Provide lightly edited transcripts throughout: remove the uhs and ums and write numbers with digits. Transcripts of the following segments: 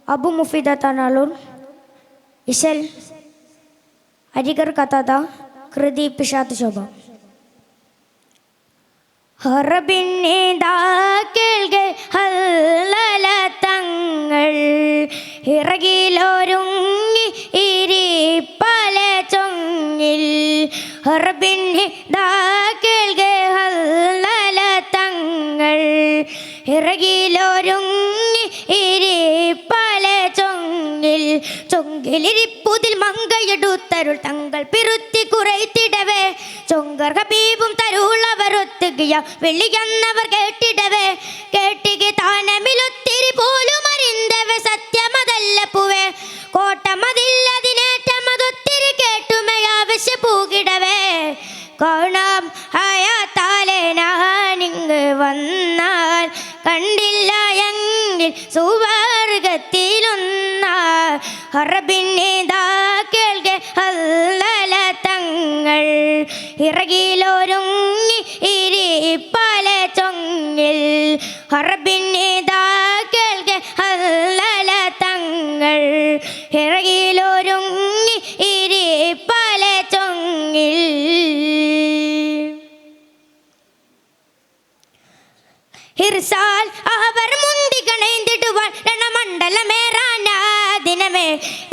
Abu Mufidah Tanalur, Isel, Adigar Katada, കൃതി പിശാചശോഭ. ഹറബിന്നിതാ കേൾക്കെ ഹല്ലല തങ്ങൾ ഇറകിലൊരുങ്ങി ഇരിപ്പല ചൊങ്ങിൽ. ഹറബിന്നിതാ കേൾക്കെ ഹല്ലല തങ്ങൾ ഇറകിലൊരുങ്ങി ഇരിപ്പല ചൊങ്ങിൽ. ചൊങ്കിലിരിപ്പുതിൽ മങ്കയെടുത്തരുൾ തങ്ങൾ പിറുത്തി കുറൈത്തിടവേ. ചൊങ്കർ ഹബീബും തരുളവർ ഒത്തുകിയ വെള്ളിയെന്നവർ കേട്ടിടവേ. കേട്ടിക്ക് താനമിലൊത്തിരി പോലും അറിന്തവേ സത്യമതല്ല പൂവേ. കോട്ടമതില്ലതിനേറ്റമതൊത്തിരി കേട്ടുമേ ആവശ്യ പൂകിടവേ. കാണാം ഹയാത്താലെ ഞാനിങ്ങ് വന്നാൽ കണ്ടില്ല എങ്കിൽ സുവർഗത്തിലൊന്ന. ഹറബിന്നിതാ കേൾക്കെ ഹല്ലല തങ്ങൾ ഇറകിലൊരുങ്ങി ഇരിപ്പല ചൊങ്ങിൽ. ഹറബിന്നിതാ കേൾക്കെ ഹല്ലല തങ്ങൾ ഇറകിലൊരുങ്ങി ഇരിപ്പല ചൊങ്ങിൽ. ഹിർസാൽ അവർ മുന്തികണൈന്തിടുവാൻ രണമണ്ഡലമേറാനാ ദിനമേ.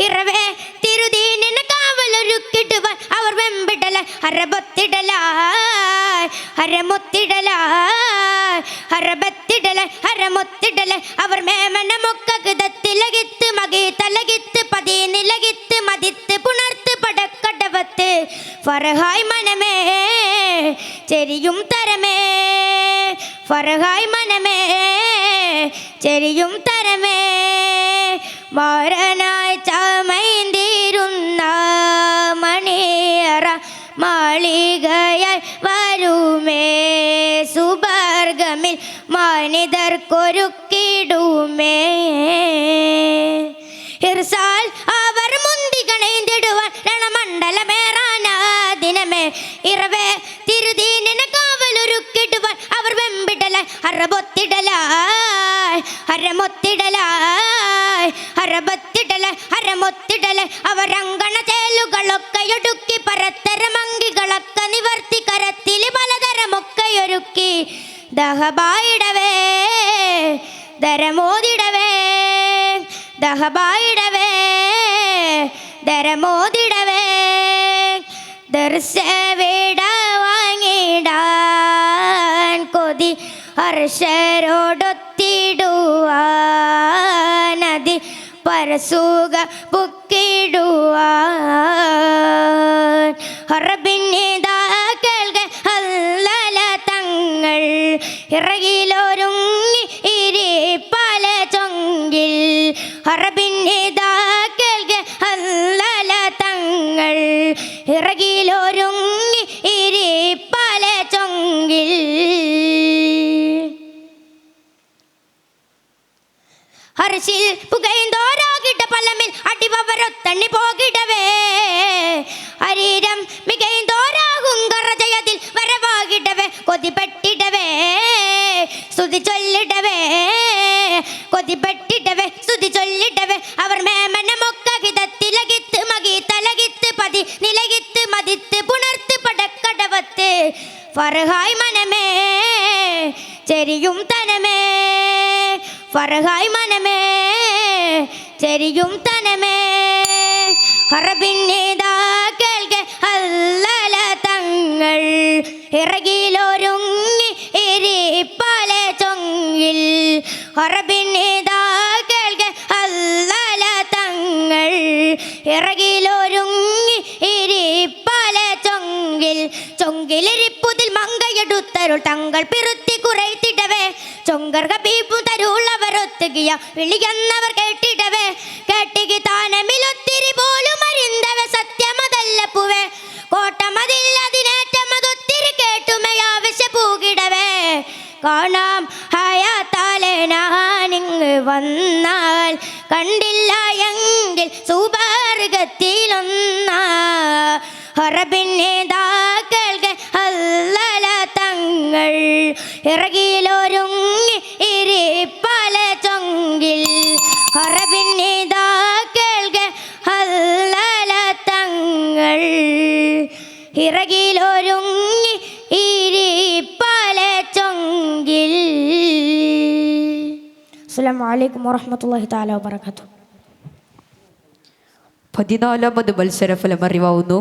ഇറവേ തിരുദീനിന് കാവലൊരുക്കിടുവാൻ അവർ വെമ്പിടല ഹരബത്തിടലായ് ഹരമൊത്തിടലായ് ഹരബത്തിടല ഹരമൊത്തിടല. അവർ മേമനമൊക്കകിതത്തിലകിത്ത് മകി തലകിത്ത് പതി നിലകിത്ത് മതിത്ത് പുണർത്ത് പടക്കടവത്ത്. ഫറഹായ് മനമേ ചെരിയും തരമേ. ഫറഹായ് മനമേ ചെരിയും തരമേ. മാരനായി ചമൈന്തിരുന്ന മണിയറ മാളികയായി വരുമേ. സുബർഗമിൽ മനിതർക്കൊരുക്കിടുമേ. ഹിർസാൽ അവർ മുന്തികണൈന്തിടുവാൻ രണമണ്ഡലമേറാനാ ദിനമേ. ഇറവേ തിരുദീനിന് കാവലൊരുക്കിടുവാൻ അവർ വെമ്പിടല ഹറബൊത്തിടലായ് ഹരമൊത്തിടലായ് ഹരബത്തിടല ഹരമൊത്തിടല. അവർ അങ്കണ ചേലുകളൊക്കെയൊടുക്കി പരത്തരമങ്കികളൊക്കെ നിവർത്തി കരത്തിൽ പലതരമൊക്കെയൊരുക്കി. ദഹബായിടവേ ദരമോദിടവേ ദഹബായിടവേ ദരമോദിടവേ. ദർശവിട വാങ്ങിടാൻ കൊതി ഹർഷരോടൊത്തിടുവാനതി പരസുക പുക്കിടുവാൻ. ഹറബിന്നിതാ കേൾക്കെ ഹല്ലല തങ്ങൾ ഇറകിലൊരുങ്ങി ഇരിപ്പല ചൊങ്കിൽ. ഹറബിന്നിതാ കേൾക്കെ ഹല്ലല തങ്ങൾ ഇറകിലൊരുങ്ങി ഇരിപ്പല ചൊങ്കിൽ. ഹർഷിൽ പുകൈന്തോരാകിട്ട പലമിൽ അടിവരൊത്തണ്ണി പോകിടവേ. ഹരീരം മികൈന്തോരാകുങ്കറജയതിൽ വരവാകിടവേ. കൊതിപ്പെട്ടിടവേ സ്തുതി ചൊല്ലിടവേ കൊതിപ്പെട്ടിടവേ സ്തുതി ചൊല്ലിടവേ. അവർ മേമനമൊക്കകിതത്തിലകിത്ത് മകി തലകിത്ത് പതി നിലകിത്ത് മതിത്ത് പുണർത്ത് പടക്കടവത്ത്. ഫറഹായ് മനമേ ചെരിയും തനമേ. ഫറഹായ് മനമേ ചെരിയും തനമേ. ഹറബിന്നിതാ കേൾക്കെ ഹല്ലല തങ്ങൾ ഇറകിലൊരുങ്ങി ഇരിപ്പല ചൊങ്കിൽ. ഹറബിന്നിതാ കേൾക്കെ ഹല്ലല തങ്ങൾ ഇറകിലൊരുങ്ങി ഇരിപ്പല ചൊങ്കിൽ. ചൊങ്കിലിരിപ്പുതിൽ മങ്കയെടുത്തരുൾ തങ്ങൾ പിറുത്തി കുറൈത്തിടവേ. ചൊങ്കർ ഹബീബും തരുളവർ ഒത്തുകിയ വിളിയെന്നവർ കേട്ടിടവേ. കേട്ടിക്ക് താനമിലൊത്തിരി പോലും അറിന്തവേ സത്യമതല്ല പൂവേ. കോട്ടമതില്ലതിനേറ്റമതൊത്തിരി കേട്ടുമേ ആവശ്യ പൂകിടവേ. കാണാം ഹയാത്താലെ ഞാനിങ്ങ് വന്നാൽ കണ്ടില്ല എങ്കിൽ സുബർഗത്തിലൊന്ന. ഹറബിന്നിതാ കേൾക്കെ ഹല്ലല തങ്ങൾ ഇറകിലൊരുങ്ങി ഇരിപ്പല ചൊങ്കിൽ. മറവിന്നിതാ കേൾക ഹല്ലല തങ്ങൾ ഇറകിലൊരുങ്ങി ഇരിപ്പല ചൊങ്കിൽ. അസ്സലാമു അലൈക്കും വറഹ്മത്തുള്ളാഹി തആല വബറകാതുഹു. 14ാമത് മത്സരഫലം അറിവാവുന്നു.